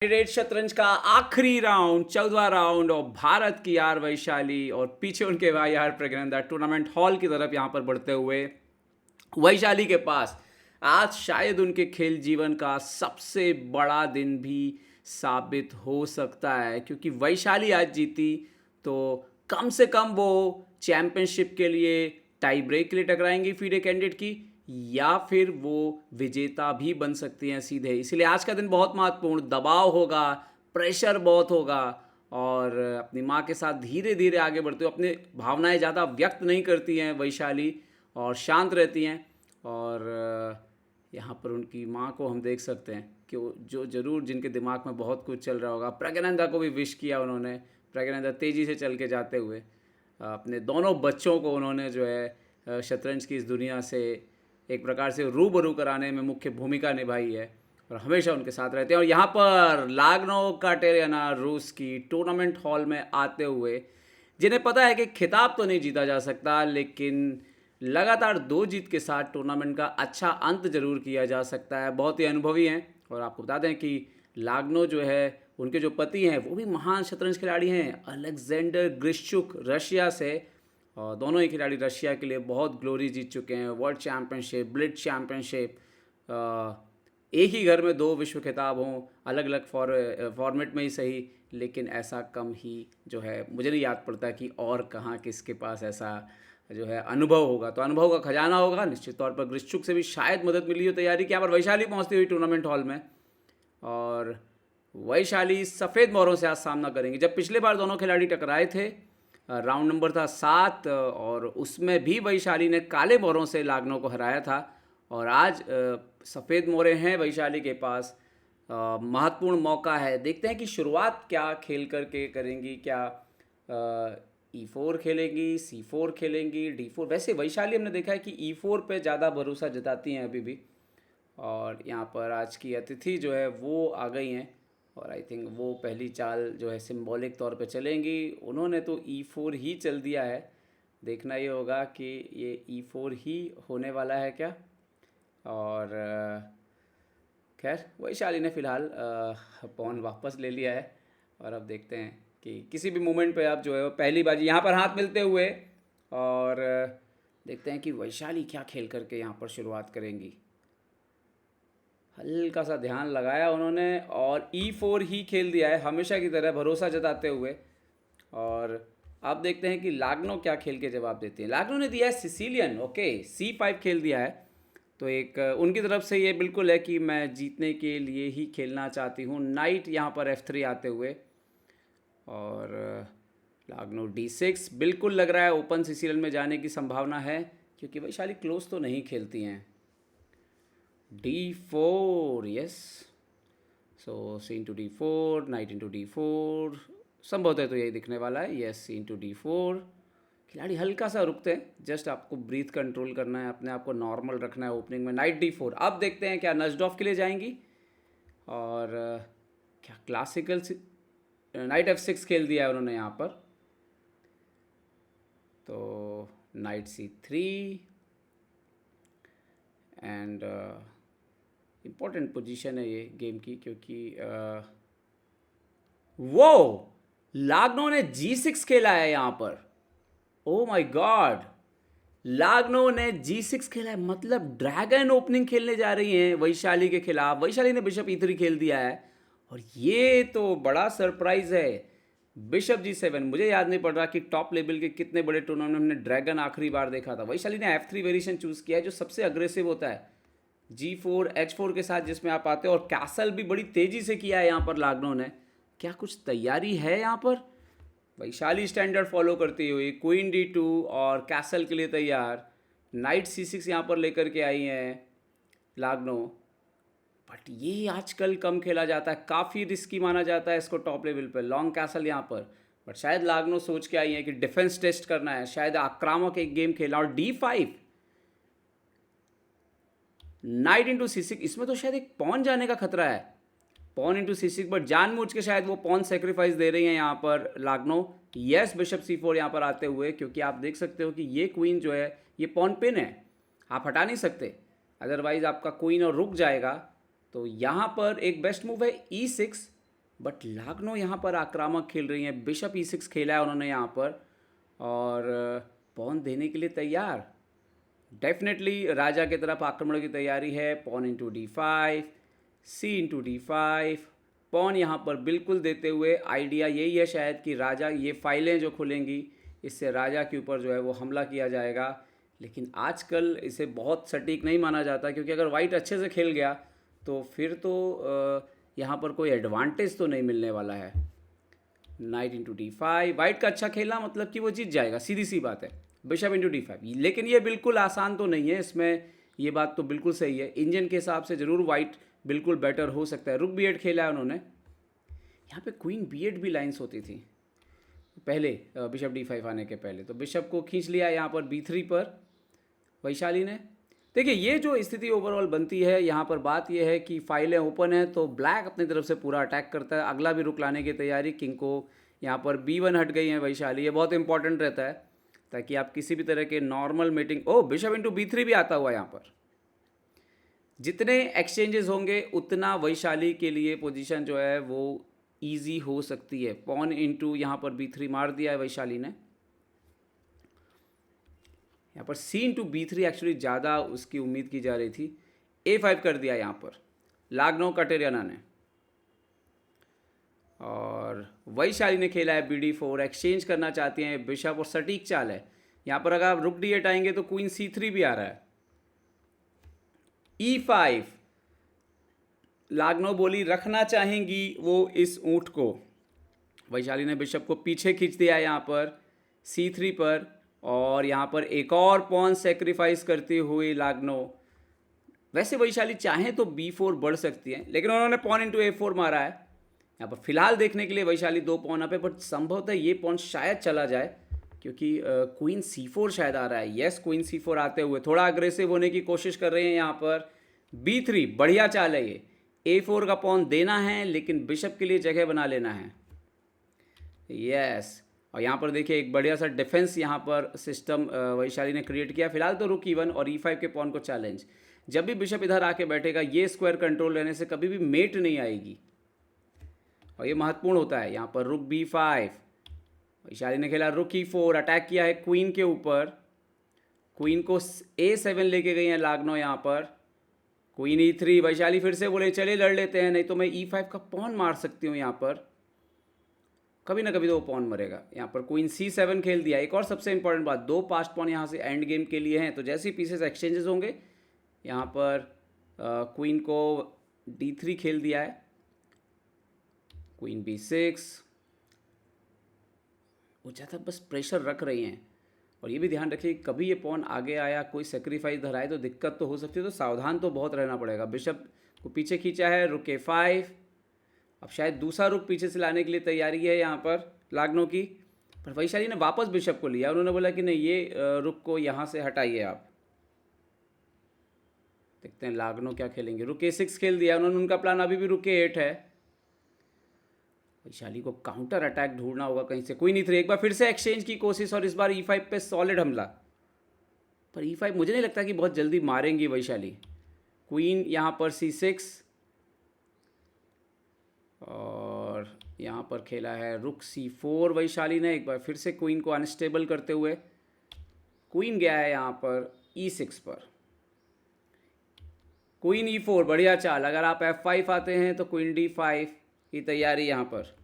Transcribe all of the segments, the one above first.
Red शतरंज का आखिरी राउंड 14वां राउंड और भारत की यार वैशाली और पीछे उनके भाई यार प्रज्ञानंदा टूर्नामेंट हॉल की तरफ यहाँ पर बढ़ते हुए वैशाली के पास आज शायद उनके खेल जीवन का सबसे बड़ा दिन भी साबित हो सकता है, क्योंकि वैशाली आज जीती तो कम से कम वो चैंपियनशिप के लिए टाई ब्रेक के लिए टकराएंगी फीडे कैंडिडेट की, या फिर वो विजेता भी बन सकती हैं सीधे। इसलिए आज का दिन बहुत महत्वपूर्ण, दबाव होगा, प्रेशर बहुत होगा और अपनी माँ के साथ धीरे धीरे आगे बढ़ते हुए अपनी भावनाएं ज़्यादा व्यक्त नहीं करती हैं वैशाली और शांत रहती हैं। और यहाँ पर उनकी माँ को हम देख सकते हैं कि वो जो ज़रूर जिनके दिमाग में बहुत कुछ चल रहा होगा। प्रज्ञानंदा को भी विश किया उन्होंने। प्रज्ञानंदा तेज़ी से चल के जाते हुए अपने दोनों बच्चों को उन्होंने जो है शतरंज की इस दुनिया से एक प्रकार से रूबरू कराने में मुख्य भूमिका निभाई है और हमेशा उनके साथ रहते हैं। और यहाँ पर लाग्नो काटेरियाना रूस की टूर्नामेंट हॉल में आते हुए, जिन्हें पता है कि खिताब तो नहीं जीता जा सकता, लेकिन लगातार 2 जीत के साथ टूर्नामेंट का अच्छा अंत जरूर किया जा सकता है। बहुत ही अनुभवी हैं और आपको बता दें कि लाग्नो जो है, उनके जो पति हैं वो भी महान शतरंज खिलाड़ी हैं, अलेक्जेंडर ग्रिश्चुक रशिया से। और दोनों ही खिलाड़ी रशिया के लिए बहुत ग्लोरी जीत चुके हैं, वर्ल्ड चैम्पियनशिप, ब्लिट्ज चैम्पियनशिप। एक ही घर में 2 विश्व खिताब हों, अलग अलग फॉर्मेट में ही सही, लेकिन ऐसा कम ही जो है मुझे नहीं याद पड़ता कि और कहाँ किसके पास ऐसा जो है अनुभव होगा। तो अनुभव का खजाना होगा निश्चित तौर पर। ग्रिश्चुक से भी शायद मदद मिली हो तैयारी की। यहाँ पर वैशाली पहुँचती हुई टूर्नामेंट हॉल में, और वैशाली सफ़ेद मोहरों से आज सामना करेंगे। जब पिछले बार दोनों खिलाड़ी टकराए थे, राउंड नंबर था 7 और उसमें भी वैशाली ने काले मोहरों से लाग्नो को हराया था। और आज सफ़ेद मोहरें हैं वैशाली के पास, महत्वपूर्ण मौका है। देखते हैं कि शुरुआत क्या खेल करके करेंगी। क्या E4 खेलेंगी, C4 खेलेंगी, D4। वैसे वैशाली हमने देखा है कि E4 पे ज़्यादा भरोसा जताती हैं अभी भी। और यहाँ पर आज की अतिथि जो है वो आ गई हैं और आई थिंक वो पहली चाल जो है सिंबॉलिक तौर पे चलेंगी। उन्होंने तो E4 ही चल दिया है। देखना ये होगा कि ये E4 ही होने वाला है क्या। और खैर वैशाली ने फ़िलहाल पॉन वापस ले लिया है और अब देखते हैं कि किसी भी मोमेंट पे आप जो है वो पहली बाजी यहाँ पर हाथ मिलते हुए, और देखते हैं कि वैशाली क्या खेल करके यहाँ पर शुरुआत करेंगी। हल्का सा ध्यान लगाया उन्होंने और E4 ही खेल दिया है, हमेशा की तरह भरोसा जताते हुए। और अब देखते हैं कि लाग्नो क्या खेल के जवाब देती है। लाग्नो ने दिया है सिसिलियन, ओके, C5 खेल दिया है। तो एक उनकी तरफ से ये बिल्कुल है कि मैं जीतने के लिए ही खेलना चाहती हूँ। नाइट यहाँ पर F3 आते हुए, और लाग्नो D6 बिल्कुल लग रहा है ओपन सिसिलियन में जाने की संभावना है, क्योंकि वैशाली क्लोज तो नहीं खेलती हैं। D4, यस, सो C into D4, night into D4, संभवतः तो यही दिखने वाला है। Yes, C into D4। खिलाड़ी हल्का सा रुकते हैं, जस्ट आपको ब्रीथ कंट्रोल करना है, अपने आप को नॉर्मल रखना है ओपनिंग में। Night D4। अब देखते हैं क्या नजडॉफ के लिए जाएंगी, और क्या क्लासिकल नाइट F6 खेल दिया है उन्होंने यहाँ पर। तो night C3 and important position है ये गेम की, क्योंकि वो लाग्नो ने G6 खेला है यहाँ पर। ओ माय गॉड, लाग्नो ने G6 खेला है, मतलब ड्रैगन ओपनिंग खेलने जा रही हैं वैशाली के खिलाफ। वैशाली ने बिशप E3 खेल दिया है और ये तो बड़ा सरप्राइज है। बिशप G7, मुझे याद नहीं पड़ रहा कि टॉप लेवल के कितने बड़े टूर्नामेंट में हमने ड्रैगन आखिरी बार देखा था। वैशाली ने F3 वेरिएशन चूज़ किया है जो सबसे अग्रेसिव होता है, G4 H4 के साथ, जिसमें आप आते हो। और कैसल भी बड़ी तेज़ी से किया है यहाँ पर लाग्नो ने। क्या कुछ तैयारी है यहाँ पर? वैशाली स्टैंडर्ड फॉलो करती हुई क्वीन D2 और कैसल के लिए तैयार। नाइट C6 यहाँ पर लेकर के आई हैं लाग्नो, बट ये आजकल कम खेला जाता है, काफ़ी रिस्की माना जाता है इसको टॉप लेवल पर। लॉन्ग कैसल यहाँ पर, बट शायद लाग्नो सोच के आई है कि डिफेंस टेस्ट करना है, शायद आक्रामक एक गेम खेला। और D5, नाइट इंटू C6, इसमें तो शायद एक पॉन जाने का खतरा है। पॉन इंटू C6, बट जानबूझ के शायद वो पॉन सेक्रीफाइस दे रही हैं यहाँ पर लाग्नो। यस, बिशप C4 यहाँ पर आते हुए, क्योंकि आप देख सकते हो कि ये क्वीन जो है ये पॉन पिन है, आप हटा नहीं सकते, अदरवाइज आपका क्वीन और रुक जाएगा। तो यहाँ पर एक बेस्ट मूव है E6, बट लाग्नो यहाँ पर आक्रामक खेल रही हैं, बिशप E6 खेला है उन्होंने यहाँ पर, और पॉन देने के लिए तैयार। डेफिनेटली राजा की तरफ आक्रमण की तैयारी है। Pawn into D5, C into D5, pawn यहाँ पर बिल्कुल देते हुए आइडिया यही है शायद कि राजा, ये फाइलें जो खुलेंगी इससे राजा के ऊपर जो है वो हमला किया जाएगा। लेकिन आजकल इसे बहुत सटीक नहीं माना जाता, क्योंकि अगर वाइट अच्छे से खेल गया तो फिर तो यहाँ पर कोई एडवांटेज तो नहीं मिलने वाला है। नाइट इंटू D5, वाइट का अच्छा खेलना मतलब कि वो जीत जाएगा, सीधी सी बात है। बिशप इंटू D5, लेकिन ये बिल्कुल आसान तो नहीं है, इसमें ये बात तो बिल्कुल सही है। इंजन के हिसाब से ज़रूर वाइट बिल्कुल बेटर हो सकता है। रुक B8 खेला है उन्होंने। यहाँ पे क्वीन B8 भी लाइन्स होती थी पहले, बिशप D5 आने के पहले। तो बिशप को खींच लिया यहाँ पर B3 पर वैशाली ने। देखिए ये जो स्थिति ओवरऑल बनती है, यहाँ पर बात यह है कि फाइलें ओपन है तो ब्लैक अपनी तरफ से पूरा अटैक करता है, अगला भी रुक लाने की तैयारी। किंग को यहाँ पर B1 हट गई है वैशाली, ये बहुत इंपॉर्टेंट रहता है ताकि आप किसी भी तरह के normal meeting. Bishop into B3 भी आता हुआ यहाँ पर। जितने एक्सचेंजेस होंगे उतना वैशाली के लिए पोजीशन जो है वो ईजी हो सकती है। पॉन इंटू यहाँ पर B3 मार दिया है वैशाली ने। यहाँ पर C इंटू B3 एक्चुअली ज़्यादा उसकी उम्मीद की जा रही थी। A5 कर दिया यहाँ पर लाग्नो कटेरियाना ने, और वैशाली ने खेला है BD4। एक्सचेंज करना चाहती हैं बिशप, और सटीक चाल है यहाँ पर। अगर आप रुक D8 आएंगे तो क्वीन C3 भी आ रहा है। E5, लाग्नो बोली रखना चाहेंगी वो इस ऊंट को। वैशाली ने बिशप को पीछे खींच दिया यहाँ पर C3 पर, और यहाँ पर एक और पॉन सेक्रीफाइस करती हुई लाग्नो। वैसे वैशाली चाहें तो B4 बढ़ सकती है, लेकिन उन्होंने पॉन इंटू A4 मारा है। यहाँ पर फिलहाल देखने के लिए वैशाली 2 पॉन अप है, बट संभवतः ये पॉन शायद चला जाए, क्योंकि क्वीन C4 शायद आ रहा है। यस, क्वीन C4 आते हुए थोड़ा अग्रेसिव होने की कोशिश कर रहे हैं यहाँ पर। B3 बढ़िया चाल है ये। A4 का पॉन देना है, लेकिन बिशप के लिए जगह बना लेना है। यस, और यहाँ पर देखिए एक बढ़िया सा डिफेंस यहाँ पर सिस्टम वैशाली ने क्रिएट किया। फिलहाल तो रुक E1 और E5 के पॉन को चैलेंज। जब भी बिशप इधर आके बैठेगा, ये स्क्वायर कंट्रोल रहने से कभी भी मेट नहीं आएगी, और ये महत्वपूर्ण होता है। यहाँ पर रुक B5, वैशाली ने खेला रुक E4, अटैक किया है क्वीन के ऊपर। क्वीन को A7 लेके गई हैं लाग्नो यहाँ पर। क्वीन E3, वैशाली फिर से बोले चले लड़ लेते हैं, नहीं तो मैं E5 का पॉन मार सकती हूँ यहाँ पर। कभी ना कभी तो वो पॉन मरेगा। यहाँ पर क्वीन C7 खेल दिया। एक और सबसे इंपॉर्टेंट बात, 2 पास्ट पॉन यहाँ से एंड गेम के लिए हैं, तो जैसे ही पीसेस एक्सचेंजेस होंगे, यहाँ पर क्वीन को D3 खेल दिया है। क्वीन B6, वो ज़्यादा बस प्रेशर रख रही हैं। और ये भी ध्यान रखिए कभी ये पॉन आगे आया, कोई सेक्रीफाइस धराए तो दिक्कत तो हो सकती है, तो सावधान तो बहुत रहना पड़ेगा। बिशप को पीछे खींचा है, रुक A5। अब शायद दूसरा रुक पीछे से लाने के लिए तैयारी है यहाँ पर लाग्नो की, पर वैशाली ने वापस बिशप को लिया। उन्होंने बोला कि नहीं, ये रुक को यहाँ से हटाइए आप। देखते हैं लाग्नो क्या खेलेंगे। रुक A6 खेल दिया उन्होंने, उनका प्लान अभी भी रुक A8 है। वैशाली को काउंटर अटैक ढूंढना होगा कहीं से। क्वीन E3, एक बार फिर से एक्सचेंज की कोशिश, और इस बार E5 पे सॉलिड हमला। पर E5 मुझे नहीं लगता कि बहुत जल्दी मारेंगी वैशाली। क्वीन यहाँ पर C6, और यहाँ पर खेला है रुक C4 वैशाली ने, एक बार फिर से क्वीन को अनस्टेबल करते हुए। क्वीन गया है यहाँ पर E6 पर। क्वीन E4, बढ़िया चाल। अगर आप F5 आते हैं तो क्वीन D5 की तैयारी यहाँ पर।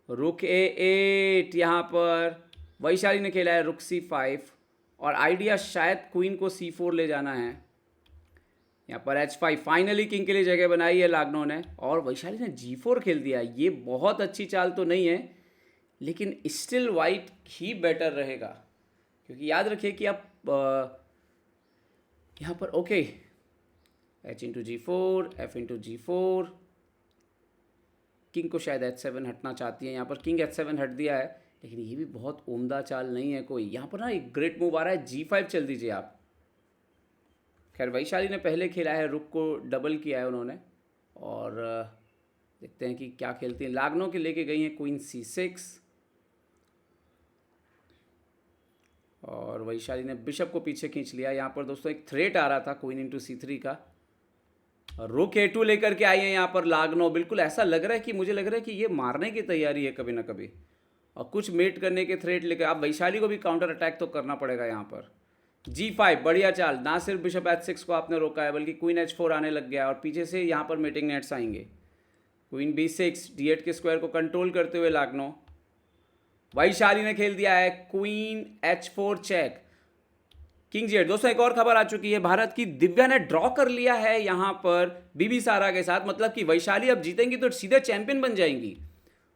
रुक A8, यहाँ पर वैशाली ने खेला है रुक C5, और आइडिया शायद क्वीन को C4 ले जाना है। यहाँ पर H5, फाइनली किंग के लिए जगह बनाई है लाग्नो ने, और वैशाली ने G4 खेल दिया। ये बहुत अच्छी चाल तो नहीं है, लेकिन स्टिल वाइट ही बेटर रहेगा, क्योंकि याद रखिए कि आप यहाँ पर okay, H into G4, F into G4। King को शायद H7 हटना चाहती है। यहाँ पर किंग H7 हट दिया है, लेकिन ये भी बहुत उम्दा चाल नहीं है कोई। यहाँ पर ना एक ग्रेट मूव आ रहा है, G5 चल दीजिए आप। खैर वैशाली ने पहले खेला है, रुक को डबल किया है उन्होंने, और देखते हैं कि क्या खेलती हैं। लाग्नो के लेके गई हैं क्वीन C6, और वैशाली ने बिशप को पीछे खींच लिया। यहाँ पर दोस्तों एक थ्रेट आ रहा था क्वीन इंटू C3 का। रुक ए2 लेकर के आई है यहाँ पर लागनो। बिल्कुल ऐसा लग रहा है कि मुझे लग रहा है कि ये मारने की तैयारी है कभी ना कभी, और कुछ मेट करने के थ्रेट लेकर। अब वैशाली को भी काउंटर अटैक तो करना पड़ेगा यहाँ पर। G5 बढ़िया चाल, ना सिर्फ बिशप H6 को आपने रोका है बल्कि क्वीन H4 आने लग गया है, और पीछे से यहाँ पर मीटिंग नेट्स आएंगे। क्वीन B6 D8 के स्क्वायर को कंट्रोल करते हुए लागनो। वैशाली ने खेल दिया है queen H4 check, king G8। दोस्तों एक और खबर आ चुकी है, भारत की दिव्या ने ड्रॉ कर लिया है यहाँ पर बिंबिसारा के साथ। मतलब कि वैशाली अब जीतेंगी तो सीधे चैंपियन बन जाएंगी।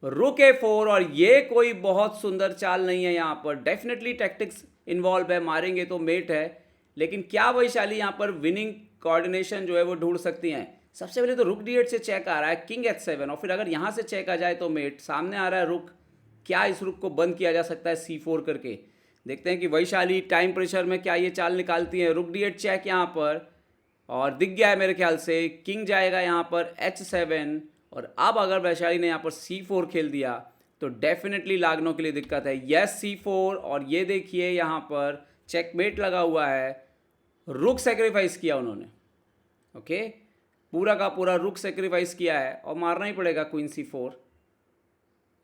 रुक ए4, और ये कोई बहुत सुंदर चाल नहीं है यहाँ पर। डेफिनेटली टैक्टिक्स इन्वॉल्व है, मारेंगे तो मेट है, लेकिन क्या वैशाली यहाँ पर विनिंग कोऑर्डिनेशन जो है वो ढूंढ सकती हैं? सबसे पहले तो रुक D8 से चेक आ रहा है, किंग H7, और फिर अगर यहाँ से चेक आ जाए तो मेट। सामने आ रहा है रुक, क्या इस रुक को बंद किया जा सकता है C4 करके? देखते हैं कि वैशाली टाइम प्रेशर में क्या ये चाल निकालती है। रुक D8 चेक यहाँ पर, और दिख गया है मेरे ख्याल से। किंग जाएगा यहाँ पर H7, और अब अगर वैशाली ने यहाँ पर C4 खेल दिया तो डेफिनेटली लागनो के लिए दिक्कत है। यस C4, और ये देखिए यहाँ पर चेकमेट लगा हुआ है। रुक सेक्रीफाइस किया उन्होंने, ओके, पूरा का पूरा रुक सेक्रीफाइस किया है, और मारना ही पड़ेगा queen C4।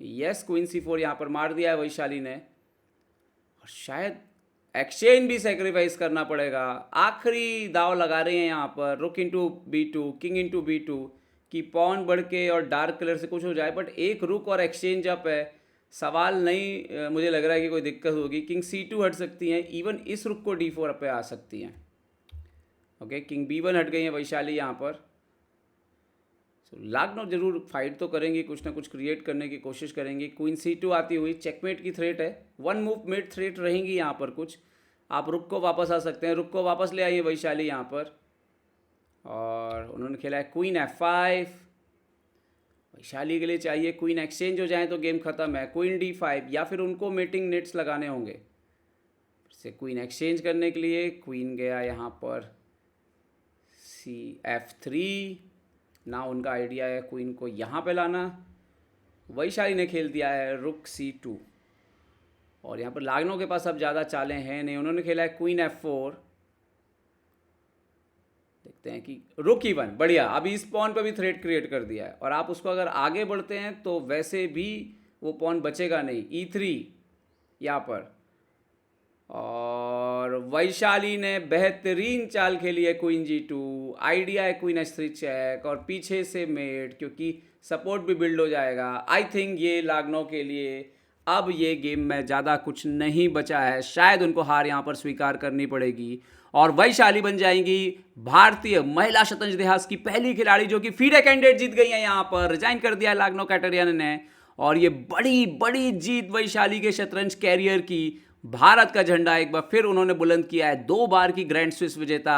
Yes queen C4 यहाँ पर मार दिया है वैशाली ने, और शायद एक्सचेंज भी सेक्रीफाइस करना पड़ेगा। आखिरी दाव लगा रहे हैं यहाँ पर, रुक into B2, king into B2, कि पॉन बढ़ के और डार्क कलर से कुछ हो जाए, बट एक रुक और एक्सचेंज अप है। सवाल नहीं मुझे लग रहा है कि कोई दिक्कत होगी। किंग C2 हट सकती हैं, इवन इस रुक को D4 पे आ सकती हैं। ओके, किंग B1 हट गई है वैशाली यहाँ पर। लागनो जरूर फाइट तो करेंगी, कुछ ना कुछ क्रिएट करने की कोशिश करेंगी। क्वीन C2 आती हुई चेकमेट की थ्रेट है, वन मूव मेट थ्रेट रहेंगी यहाँ पर कुछ। आप रुक को वापस आ सकते हैं, रुक को वापस ले आइए वैशाली यहाँ पर। और उन्होंने खेला है क्वीन F5। वैशाली के लिए चाहिए क्वीन एक्सचेंज हो जाए तो गेम खत्म है। क्वीन D5, या फिर उनको मीटिंग नेट्स लगाने होंगे। फिर से क्वीन एक्सचेंज करने के लिए क्वीन गया यहाँ पर F3। ना उनका आइडिया है क्वीन को यहाँ पे लाना। वैशाली ने खेल दिया है रुक C2, और यहाँ पर लागनो के पास अब ज़्यादा चालें हैं नहीं। उन्होंने खेला है क्वीन F4। देखते हैं कि रुक E1, बढ़िया, अभी इस पॉन पे भी थ्रेट क्रिएट कर दिया है, और आप उसको अगर आगे बढ़ते हैं तो वैसे भी वो पॉन बचेगा नहीं। E3 यहाँ पर, और वैशाली ने बेहतरीन चाल खेली है क्वीन G2। आइडिया है क्वीन H3 चेक, और पीछे से मेट, क्योंकि सपोर्ट भी बिल्ड हो जाएगा। आई थिंक ये लागनो के लिए अब ये गेम में ज़्यादा कुछ नहीं बचा है, शायद उनको हार यहाँ पर स्वीकार करनी पड़ेगी, और वैशाली बन जाएंगी भारतीय महिला शतरंज इतिहास की पहली खिलाड़ी जो कि फीडे कैंडिडेट जीत गई है। यहाँ पर रिजाइन कर दिया है लागनो कैटेरियन ने, और ये बड़ी बड़ी जीत वैशाली के शतरंज कैरियर की। भारत का झंडा एक बार फिर उन्होंने बुलंद किया है। 2 बार की ग्रैंड स्विस विजेता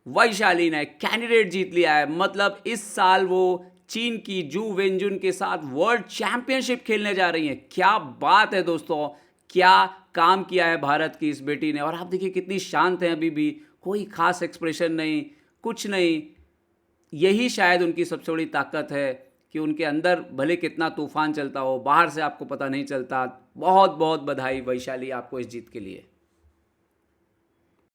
वैशाली ने कैंडिडेट जीत लिया है। मतलब इस साल वो चीन की जू वेंजुन के साथ वर्ल्ड चैंपियनशिप खेलने जा रही हैं। क्या बात है दोस्तों, क्या काम किया है भारत की इस बेटी ने। और आप देखिए कितनी शांत है, अभी भी कोई खास एक्सप्रेशन नहीं, कुछ नहीं। यही शायद उनकी सबसे बड़ी ताकत है कि उनके अंदर भले कितना तूफान चलता हो, बाहर से आपको पता नहीं चलता। बहुत बहुत बधाई वैशाली आपको इस जीत के लिए।